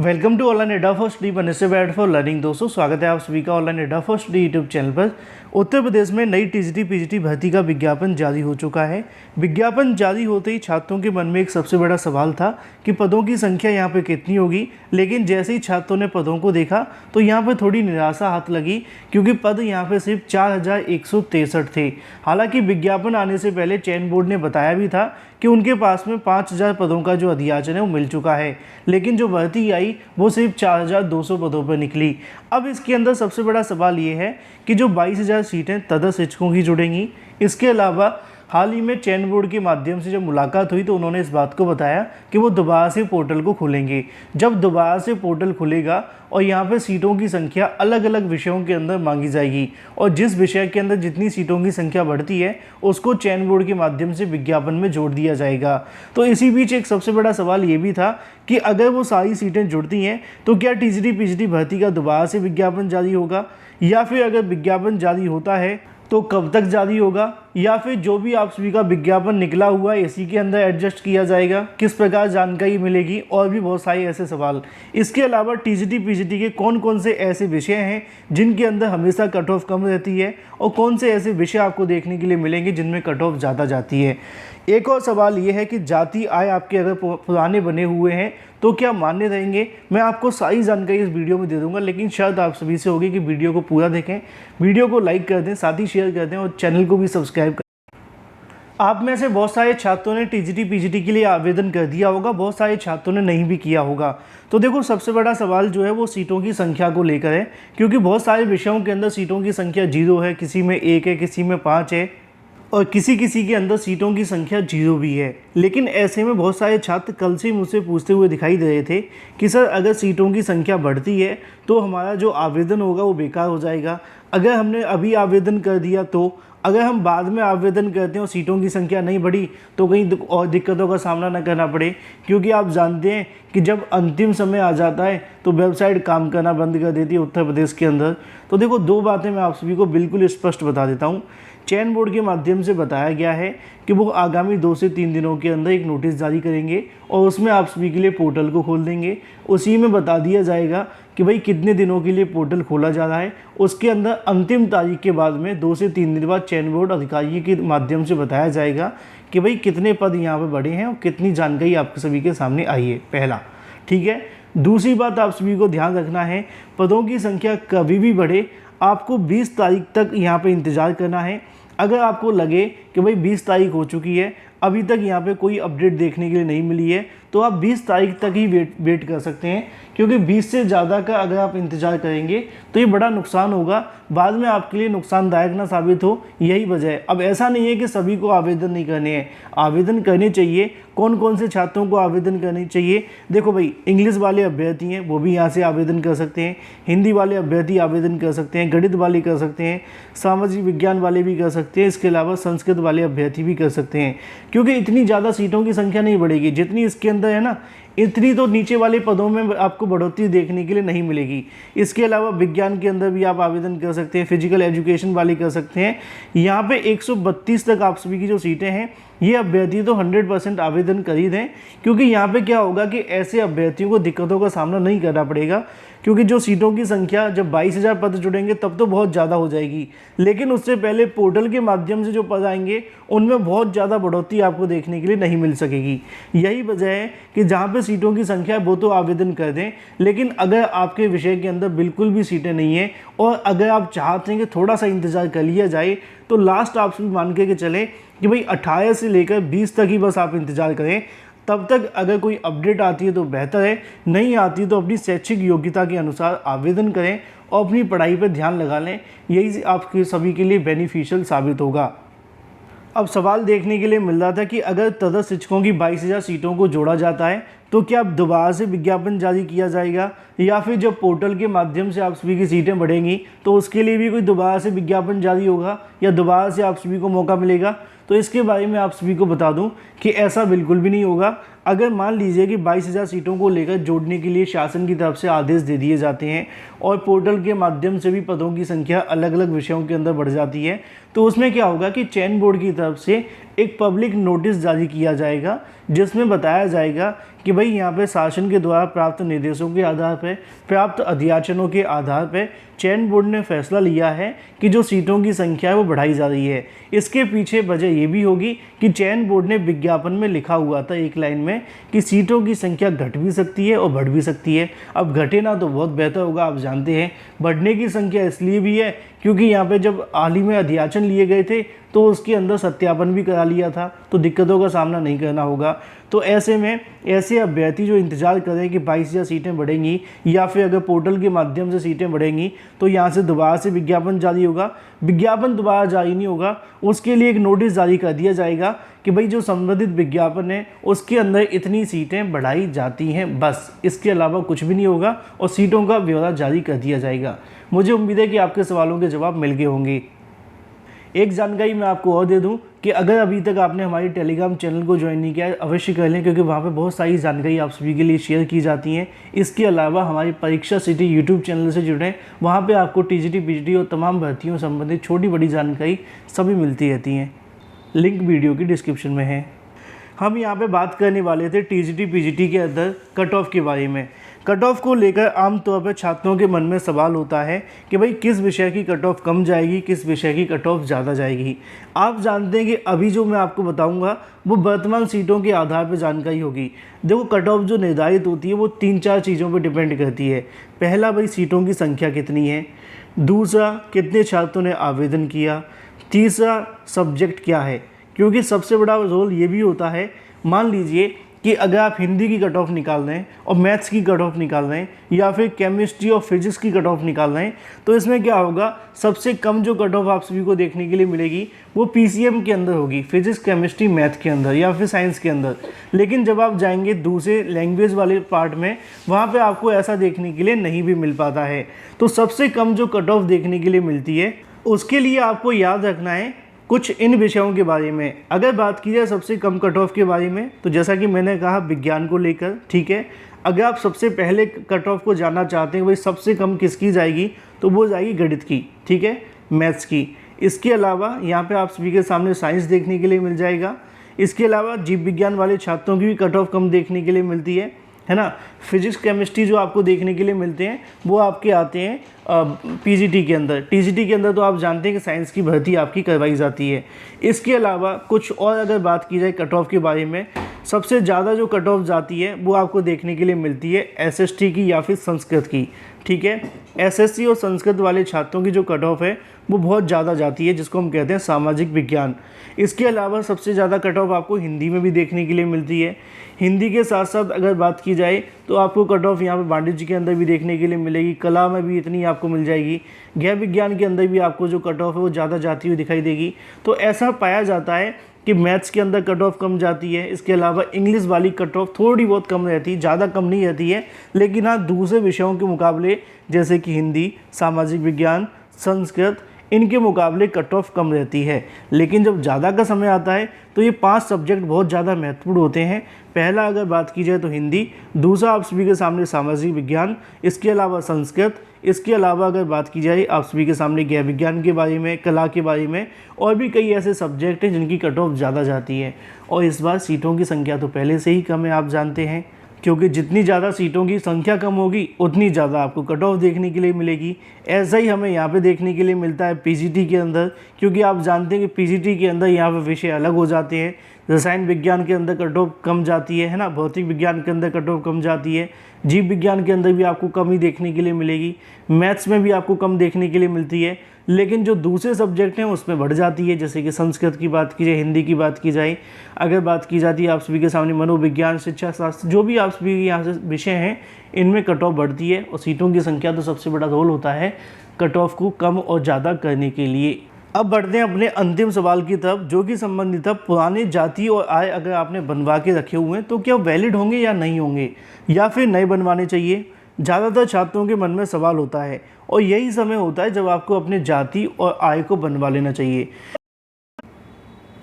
Welcome to online एडा for study बनने से बैड फॉर लर्निंग। दोस्तों स्वागत है आप सभी का ऑनलाइन एडा फॉर स्टडी यूट्यूब चैनल पर। उत्तर प्रदेश में नई टीजीटी पीजीटी भर्ती का विज्ञापन जारी हो चुका है। विज्ञापन जारी होते ही छात्रों के मन में एक सबसे बड़ा सवाल था कि पदों की संख्या यहाँ पे कितनी होगी, लेकिन जैसे ही छात्रों ने पदों को देखा तो यहाँ पे थोड़ी निराशा हाथ लगी, क्योंकि पद यहाँ पे सिर्फ 4163 थे। हालांकि विज्ञापन आने से पहले चयन बोर्ड ने बताया भी था कि उनके पास में 5000 पदों का जो अधियाचन है वो मिल चुका है, लेकिन जो भर्ती आई वो सिर्फ 4200 पदों पर निकली। अब इसके अंदर सबसे बड़ा सवाल ये है कि जो 22000 सीटें तदर्थ शिक्षकों की जुड़ेंगी। इसके अलावा हाल ही में चयन बोर्ड के माध्यम से जब मुलाकात हुई तो उन्होंने इस बात को बताया कि वो दोबारा से पोर्टल को खोलेंगे। जब दोबारा से पोर्टल खुलेगा और यहाँ पे सीटों की संख्या अलग अलग विषयों के अंदर मांगी जाएगी, और जिस विषय के अंदर जितनी सीटों की संख्या बढ़ती है उसको चयन बोर्ड के माध्यम से विज्ञापन में जोड़ दिया जाएगा। तो इसी बीच एक सबसे बड़ा सवाल ये भी था कि अगर वो सारी सीटें जुड़ती हैं तो क्या टीजीटी पीजीटी भर्ती का दोबारा से विज्ञापन जारी होगा, या फिर अगर विज्ञापन जारी होता है तो कब तक जारी होगा, या फिर जो भी आप सभी का विज्ञापन निकला हुआ है इसी के अंदर एडजस्ट किया जाएगा, किस प्रकार जानकारी मिलेगी, और भी बहुत सारे ऐसे सवाल। इसके अलावा टीजीटी पीजीटी के कौन कौन से ऐसे विषय हैं जिनके अंदर हमेशा कट ऑफ कम रहती है, और कौन से ऐसे विषय आपको देखने के लिए मिलेंगे जिनमें कट ऑफ ज़्यादा जाती है। एक और सवाल ये है कि जाति आय आपके अगर पुराने बने हुए हैं तो क्या मान्य रहेंगे। मैं आपको सारी जानकारी इस वीडियो में दे दूंगा, लेकिन शर्त आप सभी से होगी कि वीडियो को पूरा देखें, वीडियो को लाइक कर दें, साथ ही शेयर कर दें और चैनल को भी सब्सक्राइब करें। आप में से बहुत सारे छात्रों ने टीजीटी पीजीटी के लिए आवेदन कर दिया होगा, बहुत सारे छात्रों ने नहीं भी किया होगा। तो देखो सबसे बड़ा सवाल जो है वो सीटों की संख्या को लेकर है, क्योंकि बहुत सारे विषयों के अंदर सीटों की संख्या 0 है, किसी में 1 है, किसी में 5 है, और किसी किसी के अंदर सीटों की संख्या 0 भी है। लेकिन ऐसे में बहुत सारे छात्र कल से मुझसे पूछते हुए दिखाई दे रहे थे कि सर अगर सीटों की संख्या बढ़ती है तो हमारा जो आवेदन होगा वो बेकार हो जाएगा। अगर हमने अभी आवेदन कर दिया तो अगर हम बाद में आवेदन करते हैं और सीटों की संख्या नहीं बढ़ी तो कहीं और दिक्कतों का सामना न करना पड़े, क्योंकि आप जानते हैं कि जब अंतिम समय आ जाता है तो वेबसाइट काम करना बंद कर देती है उत्तर प्रदेश के अंदर। तो देखो दो बातें मैं आप सभी को बिल्कुल स्पष्ट बता देता हूँ। चयन बोर्ड के माध्यम से बताया गया है कि वो आगामी 2 से 3 दिनों के अंदर एक नोटिस जारी करेंगे और उसमें आप सभी के लिए पोर्टल को खोल देंगे। उसी में बता दिया जाएगा कि भाई कितने दिनों के लिए पोर्टल खोला जा रहा है। उसके अंदर अंतिम तारीख के बाद में 2 से 3 दिन बाद चयन बोर्ड अधिकारी के माध्यम से बताया जाएगा कि भाई कितने पद यहाँ पर बढ़े हैं और कितनी जानकारी आपके सभी के सामने आई है, पहला। ठीक है। दूसरी बात आप सभी को ध्यान रखना है, पदों की संख्या कभी भी बढ़े आपको 20 तारीख तक यहाँ पे इंतज़ार करना है। अगर आपको लगे कि भाई 20 तारीख हो चुकी है, अभी तक यहाँ पे कोई अपडेट देखने के लिए नहीं मिली है, तो आप 20 तारीख तक ही वेट कर सकते हैं, क्योंकि 20 से ज़्यादा का अगर आप इंतज़ार करेंगे तो ये बड़ा नुकसान होगा, बाद में आपके लिए नुकसानदायक ना साबित हो, यही वजह है। अब ऐसा नहीं है कि सभी को आवेदन नहीं करने हैं, आवेदन करने चाहिए। कौन कौन से छात्रों को आवेदन करनी चाहिए, देखो भाई इंग्लिश वाले अभ्यर्थी हैं वो भी यहाँ से आवेदन कर सकते हैं, हिंदी वाले अभ्यर्थी आवेदन कर सकते हैं, गणित वाले कर सकते हैं, सामाजिक विज्ञान वाले भी कर सकते हैं, इसके अलावा संस्कृत वाले अभ्यर्थी भी कर सकते हैं, क्योंकि इतनी ज़्यादा सीटों की संख्या नहीं बढ़ेगी जितनी इसके अंदर है ना, इतनी तो नीचे वाले पदों में आपको बढ़ोतरी देखने के लिए नहीं मिलेगी। इसके अलावा विज्ञान के अंदर भी आप आवेदन कर सकते हैं, फिजिकल एजुकेशन वाले कर सकते हैं। यहाँ पे 132 तक आप सभी की जो सीटें हैं ये अभ्यर्थी तो 100% आवेदन कर ही दें, क्योंकि यहाँ पे क्या होगा कि ऐसे अभ्यर्थियों को दिक्कतों का सामना नहीं करना पड़ेगा, क्योंकि जो सीटों की संख्या जब 22000 पद जुड़ेंगे तब तो बहुत ज़्यादा हो जाएगी, लेकिन उससे पहले पोर्टल के माध्यम से जो पद आएंगे उनमें बहुत ज़्यादा बढ़ोतरी आपको देखने के लिए नहीं मिल सकेगी। यही वजह है कि जहाँ पे सीटों की संख्या है वो तो आवेदन कर दें, लेकिन अगर आपके विषय के अंदर बिल्कुल भी सीटें नहीं हैं और अगर आप चाहते हैं कि थोड़ा सा इंतज़ार कर लिया जाए तो लास्ट आप सभी मान के चलें कि भाई 18 से लेकर 20 तक ही बस आप इंतज़ार करें। तब तक अगर कोई अपडेट आती है तो बेहतर है, नहीं आती तो अपनी शैक्षिक योग्यता के अनुसार आवेदन करें और अपनी पढ़ाई पर ध्यान लगा लें, यही आपके सभी के लिए बेनिफिशियल साबित होगा। अब सवाल देखने के लिए मिल रहा था कि अगर तदर्थ शिक्षकों की 22000 सीटों को जोड़ा जाता है तो क्या अब दोबारा से विज्ञापन जारी किया जाएगा, या फिर जब पोर्टल के माध्यम से आप सभी की सीटें बढ़ेंगी तो उसके लिए भी कोई दोबारा से विज्ञापन जारी होगा, या दोबारा से आप सभी को मौका मिलेगा। तो इसके बारे में आप सभी को बता दूं कि ऐसा बिल्कुल भी नहीं होगा। अगर मान लीजिए कि 22,000 सीटों को लेकर जोड़ने के लिए शासन की तरफ से आदेश दे दिए जाते हैं और पोर्टल के माध्यम से भी पदों की संख्या अलग अलग विषयों के अंदर बढ़ जाती है, तो उसमें क्या होगा कि चयन बोर्ड की तरफ से एक पब्लिक नोटिस जारी किया जाएगा जिसमें बताया जाएगा कि भाई यहाँ पे शासन के द्वारा प्राप्त निर्देशों के आधार पर, प्राप्त अध्याचनों के आधार पर चयन बोर्ड ने फैसला लिया है कि जो सीटों की संख्या है वो बढ़ाई जा रही है। इसके पीछे वजह ये भी होगी कि चयन बोर्ड ने विज्ञापन में लिखा हुआ था एक लाइन में कि सीटों की संख्या घट भी सकती है और बढ़ भी सकती है। अब घटे ना तो बहुत बेहतर होगा, आप जानते हैं बढ़ने की संख्या इसलिए भी है क्योंकि यहाँ पे जब हाल ही में अध्याचन लिए गए थे तो उसके अंदर सत्यापन भी करा लिया था, तो दिक्कतों का सामना नहीं करना होगा। तो ऐसे में ऐसे अभ्यर्थी जो इंतजार करें कि 22,000 सीटें बढ़ेंगी या फिर अगर पोर्टल के माध्यम से सीटें बढ़ेंगी तो यहाँ से दोबारा से विज्ञापन जारी होगा। विज्ञापन दोबारा जारी नहीं होगा, उसके लिए एक नोटिस जारी कर दिया जाएगा कि भाई जो संबंधित विज्ञापन है उसके अंदर इतनी सीटें बढ़ाई जाती हैं, बस इसके अलावा कुछ भी नहीं होगा और सीटों का ब्यौरा जारी कर दिया जाएगा। मुझे उम्मीद है कि आपके सवालों के जवाब मिल गए होंगे। एक जानकारी मैं आपको और दे दूं कि अगर अभी तक आपने हमारी टेलीग्राम चैनल को ज्वाइन नहीं किया है अवश्य कर लें, क्योंकि वहाँ पे बहुत सारी जानकारी आप सभी के लिए शेयर की जाती हैं। इसके अलावा हमारी परीक्षा सिटी यूट्यूब चैनल से जुड़ें, वहाँ पे आपको टीजीटी पीजीटी और तमाम भर्तियों संबंधित छोटी बड़ी जानकारी सभी मिलती रहती हैं। लिंक वीडियो की डिस्क्रिप्शन में है। हम यहाँ पे बात करने वाले थे टीजीटी पीजीटी के अंदर कट ऑफ के बारे में। कट ऑफ को लेकर आमतौर पर छात्रों के मन में सवाल होता है कि भाई किस विषय की कट ऑफ कम जाएगी, किस विषय की कट ऑफ ज़्यादा जाएगी। आप जानते हैं कि अभी जो मैं आपको बताऊंगा वो वर्तमान सीटों के आधार पर जानकारी होगी। देखो कट ऑफ जो निर्धारित होती है वो 3-4 चीज़ों पर डिपेंड करती है। पहला भाई सीटों की संख्या कितनी है, दूसरा कितने छात्रों ने आवेदन किया, तीसरा सब्जेक्ट क्या है, क्योंकि सबसे बड़ा रोल ये भी होता है, मान लीजिए कि अगर आप हिंदी की कट ऑफ निकाल रहे हैं और मैथ्स की कट ऑफ निकाल रहे हैं या फिर केमिस्ट्री और फिजिक्स की कट ऑफ निकाल रहे हैं, तो इसमें क्या होगा, सबसे कम जो कट ऑफ आप सभी को देखने के लिए मिलेगी वो पीसीएम के अंदर होगी, फिजिक्स केमिस्ट्री मैथ के अंदर या फिर साइंस के अंदर। लेकिन जब आप जाएंगे दूसरे लैंग्वेज वाले पार्ट में, वहाँ पर आपको ऐसा देखने के लिए नहीं भी मिल पाता है। तो सबसे कम जो कट ऑफ देखने के लिए मिलती है उसके लिए आपको याद रखना है कुछ इन विषयों के बारे में। अगर बात की जाए सबसे कम कट ऑफ के बारे में, तो जैसा कि मैंने कहा विज्ञान को लेकर, ठीक है। अगर आप सबसे पहले कट ऑफ को जानना चाहते हैं भाई सबसे कम किसकी जाएगी, तो वो जाएगी गणित की, ठीक है, मैथ्स की। इसके अलावा यहाँ पे आप सभी के सामने साइंस देखने के लिए मिल जाएगा। इसके अलावा जीव विज्ञान वाले छात्रों की भी कट ऑफ कम देखने के लिए मिलती है ना। फिजिक्स केमिस्ट्री जो आपको देखने के लिए मिलते हैं वो आपके आते हैं पीजीटी के अंदर। टीजीटी के अंदर तो आप जानते हैं कि साइंस की भर्ती आपकी करवाई जाती है। इसके अलावा कुछ और अगर बात की जाए कट ऑफ के बारे में, सबसे ज़्यादा जो कट ऑफ जाती है वो आपको देखने के लिए मिलती है एसएसटी की या फिर संस्कृत की, ठीक है। एसएससी और संस्कृत वाले छात्रों की जो कट ऑफ है वो बहुत ज़्यादा जाती है, जिसको हम कहते हैं सामाजिक विज्ञान। इसके अलावा सबसे ज़्यादा कट ऑफ आपको हिंदी में भी देखने के लिए मिलती है। हिंदी के साथ साथ अगर बात की जाए तो आपको कट ऑफ यहाँ पे वाणिज्य के अंदर भी देखने के लिए मिलेगी, कला में भी इतनी आपको मिल जाएगी, गैर विज्ञान के अंदर भी आपको जो कट ऑफ है वो ज़्यादा जाती हुई दिखाई देगी। तो ऐसा पाया जाता है कि मैथ्स के अंदर कट ऑफ कम जाती है। इसके अलावा इंग्लिश वाली कट ऑफ थोड़ी बहुत कम रहती है, ज़्यादा कम नहीं रहती है, लेकिन हाँ दूसरे विषयों के मुकाबले जैसे कि हिंदी, सामाजिक विज्ञान, संस्कृत, इनके मुकाबले कट ऑफ कम रहती है। लेकिन जब ज़्यादा का समय आता है तो ये 5 सब्जेक्ट बहुत ज़्यादा महत्वपूर्ण होते हैं। पहला अगर बात की जाए तो हिंदी, दूसरा आप सभी के सामने सामाजिक विज्ञान, इसके अलावा संस्कृत, इसके अलावा अगर बात की जाए आप सभी के सामने गैर विज्ञान के बारे में, कला के बारे में, और भी कई ऐसे सब्जेक्ट हैं जिनकी कट ऑफ ज़्यादा जाती है। और इस बार सीटों की संख्या तो पहले से ही कम है, आप जानते हैं, क्योंकि जितनी ज़्यादा सीटों की संख्या कम होगी उतनी ज़्यादा आपको कट ऑफ देखने के लिए मिलेगी। ऐसा ही हमें यहाँ पे देखने के लिए मिलता है पीजीटी के अंदर, क्योंकि आप जानते हैं कि पीजीटी के अंदर यहाँ पे विषय अलग हो जाते हैं। रसायन विज्ञान के अंदर कट ऑफ कम जाती है ना, भौतिक विज्ञान के अंदर कट ऑफ कम जाती है, जीव विज्ञान के अंदर भी आपको कम ही देखने के लिए मिलेगी, मैथ्स में भी आपको कम देखने के लिए मिलती है। लेकिन जो दूसरे सब्जेक्ट हैं उसमें बढ़ जाती है, जैसे कि संस्कृत की बात की जाए, हिंदी की बात की जाए, अगर बात की जाती है आप सभी के सामने मनोविज्ञान, शिक्षा शास्त्र, जो भी आप सभी यहाँ से विषय हैं इनमें कट ऑफ बढ़ती है। और सीटों की संख्या तो सबसे बड़ा रोल होता है कट ऑफ को कम और ज़्यादा करने के लिए। अब बढ़ते हैं अपने अंतिम सवाल की तरफ, जो कि संबंधित है पुराने जाति और आय अगर आपने बनवा के रखे हुए हैं तो क्या वैलिड होंगे या नहीं होंगे, या फिर नए बनवाने चाहिए। ज़्यादातर छात्रों के मन में सवाल होता है और यही समय होता है जब आपको अपने जाति और आय को बनवा लेना चाहिए।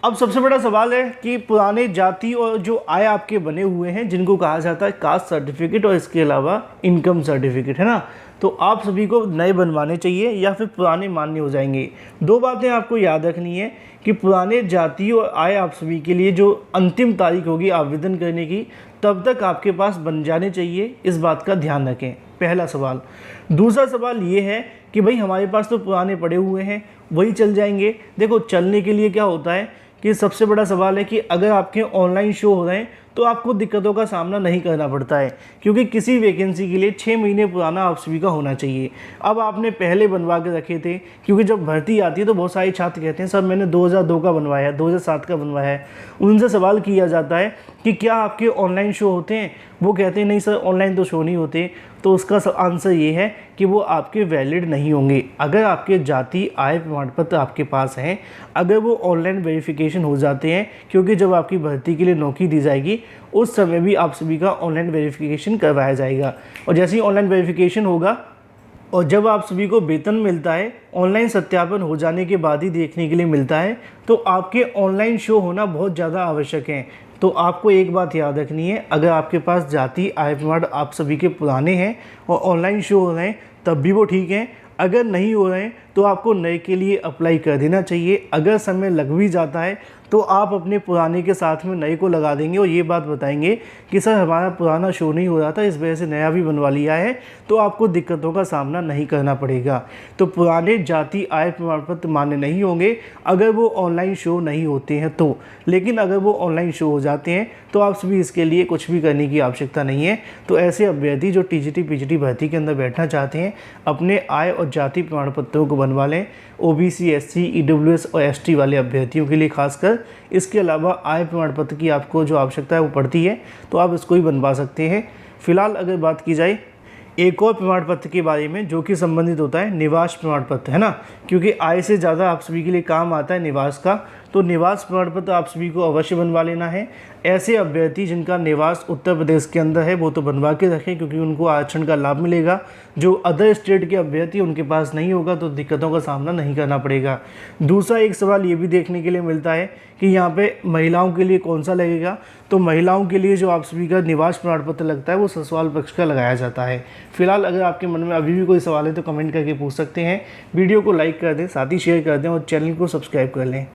अब सबसे बड़ा सवाल है कि पुराने जाति और जो आय आपके बने हुए हैं जिनको कहा जाता है कास्ट सर्टिफिकेट और इसके अलावा इनकम सर्टिफिकेट, है ना, तो आप सभी को नए बनवाने चाहिए या फिर पुराने मान्य हो जाएंगे। दो बातें आपको याद रखनी है कि पुराने जाति और आय आप सभी के लिए जो अंतिम तारीख होगी आवेदन करने की, तब तक आपके पास बन जाने चाहिए, इस बात का ध्यान रखें, पहला सवाल। दूसरा सवाल ये है कि भाई हमारे पास तो पुराने पड़े हुए हैं, वही चल जाएंगे। देखो चलने के लिए क्या होता है कि सबसे बड़ा सवाल है कि अगर आपके ऑनलाइन शो हो रहे हैं तो आपको दिक्कतों का सामना नहीं करना पड़ता है, क्योंकि किसी वैकेंसी के लिए 6 महीने पुराना आप सभी का होना चाहिए। अब आपने पहले बनवा के रखे थे, क्योंकि जब भर्ती आती है तो बहुत सारे छात्र कहते हैं सर मैंने 2002 का बनवाया है, 2007 का बनवाया है। उनसे सवाल किया जाता है कि क्या आपके ऑनलाइन शो होते हैं, वो कहते हैं नहीं सर ऑनलाइन तो शो नहीं होते। तो उसका आंसर ये है कि वो आपके वैलिड नहीं होंगे। अगर आपके जाति आय प्रमाण पत्र आपके पास हैं, अगर वो ऑनलाइन वेरिफिकेशन हो जाते हैं, क्योंकि जब आपकी भर्ती के लिए नौकरी दी जाएगी उस समय भी आप सभी का ऑनलाइन वेरिफिकेशन करवाया जाएगा। और जैसे ही ऑनलाइन वेरिफिकेशन होगा और जब आप सभी को वेतन मिलता है, ऑनलाइन सत्यापन हो जाने के बाद ही देखने के लिए मिलता है, तो आपके ऑनलाइन शो होना बहुत ज़्यादा आवश्यक है। तो आपको एक बात याद रखनी है, अगर आपके पास जाति आय प्रमाण आप सभी के पुराने हैं और ऑनलाइन शो हो रहे हैं तब भी वो ठीक है, अगर नहीं हो रहे हैं तो आपको नए के लिए अप्लाई कर देना चाहिए। अगर समय लग भी जाता है तो आप अपने पुराने के साथ में नए को लगा देंगे और ये बात बताएंगे कि सर हमारा पुराना शो नहीं हो रहा था, इस वजह से नया भी बनवा लिया है, तो आपको दिक्कतों का सामना नहीं करना पड़ेगा। तो पुराने जाति आय प्रमाण पत्र मान्य नहीं होंगे अगर वो ऑनलाइन शो नहीं होते हैं तो, लेकिन अगर वो ऑनलाइन शो हो जाते हैं तो आप सभी इसके लिए कुछ भी करने की आवश्यकता नहीं है। तो ऐसे अभ्यर्थी जो टीजीटी पीजीटी भर्ती के अंदर बैठना चाहते हैं अपने आय और जाति प्रमाण पत्रों को बनवा लें। ओबीसी, एससी, ईडब्ल्यूएस और एसटी वाले अभ्यर्थियों के लिए खासकर। इसके अलावा आय प्रमाण पत्र की आपको जो आवश्यकता है वो पड़ती है तो आप इसको ही बनवा सकते हैं। फिलहाल अगर बात की जाए एक और प्रमाण पत्र के बारे में जो कि संबंधित होता है निवास प्रमाण पत्र, है ना, क्योंकि आय से ज़्यादा आप सभी के लिए काम आता है निवास का। तो निवास प्रमाण पत्र आप सभी को अवश्य बनवा लेना है। ऐसे अभ्यर्थी जिनका निवास उत्तर प्रदेश के अंदर है वो तो बनवा के रखें, क्योंकि उनको आरक्षण का लाभ मिलेगा। जो अदर स्टेट के अभ्यर्थी उनके पास नहीं होगा तो दिक्कतों का सामना नहीं करना पड़ेगा। दूसरा एक सवाल ये भी देखने के लिए मिलता है कि यहाँ पे महिलाओं के लिए कौन सा लगेगा। तो महिलाओं के लिए जो आप सभी का निवास प्रमाण पत्र लगता है वो ससुराल पक्ष का लगाया जाता है। फिलहाल अगर आपके मन में अभी भी कोई सवाल है तो कमेंट करके पूछ सकते हैं। वीडियो को लाइक कर दें, साथ ही शेयर कर दें और चैनल को सब्सक्राइब कर लें।